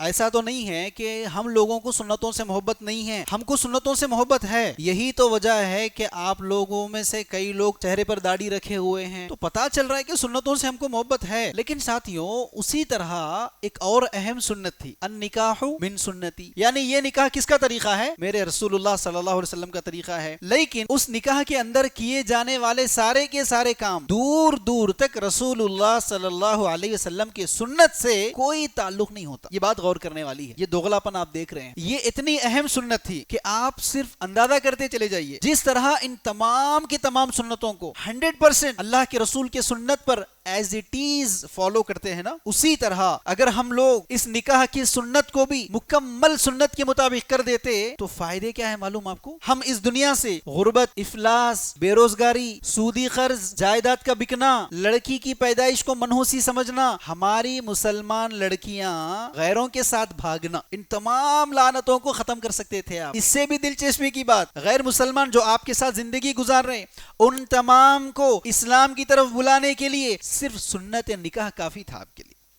ایسا تو نہیں ہے کہ ہم لوگوں کو سنتوں سے محبت نہیں ہے، ہم کو سنتوں سے محبت ہے۔ یہی تو وجہ ہے کہ آپ لوگوں میں سے کئی لوگ چہرے پر داڑھی رکھے ہوئے ہیں، تو پتا چل رہا ہے کہ سنتوں سے ہم کو محبت ہے۔ لیکن ساتھیوں، اسی طرح ایک اور اہم سنت تھی، النکاح من سنتی، یعنی یہ نکاح کس کا طریقہ ہے؟ میرے رسول اللہ صلی اللہ علیہ وسلم کا طریقہ ہے۔ لیکن اس نکاح کے اندر کیے جانے والے سارے کے سارے کام دور دور تک رسول اللہ صلی اللہ علیہ وسلم کی سنت سے کوئی تعلق نہیں ہوتا۔ یہ بات غور کرنے والی ہے، یہ دوغلاپن آپ دیکھ رہے ہیں۔ یہ اتنی اہم سنت تھی کہ آپ صرف اندازہ کرتے چلے جائیے، جس طرح ان تمام کی تمام سنتوں کو 100% اللہ کے رسول کے سنت پر ایز اٹ از فالو کرتے ہیں نا، اسی طرح اگر ہم لوگ اس نکاح کی سنت کو بھی مکمل سنت کے مطابق کر دیتے تو فائدے کیا ہے معلوم آپ کو؟ ہم اس دنیا سے غربت، افلاس، بے روزگاری، سودی قرض، جائیداد کا بکنا، لڑکی کی پیدائش کو منحوسی سمجھنا، ہماری مسلمان لڑکیاں غیروں کے ساتھ بھاگنا، ان تمام لعنتوں کو ختم کر سکتے تھے آپ۔ اس سے بھی دلچسپی کی بات، غیر مسلمان جو آپ کے ساتھ زندگی گزار رہے ہیں ان تمام کو اسلام کی طرف بلانے کے لیے صرف سنت نکاح کافی تھا آپ کے لیے۔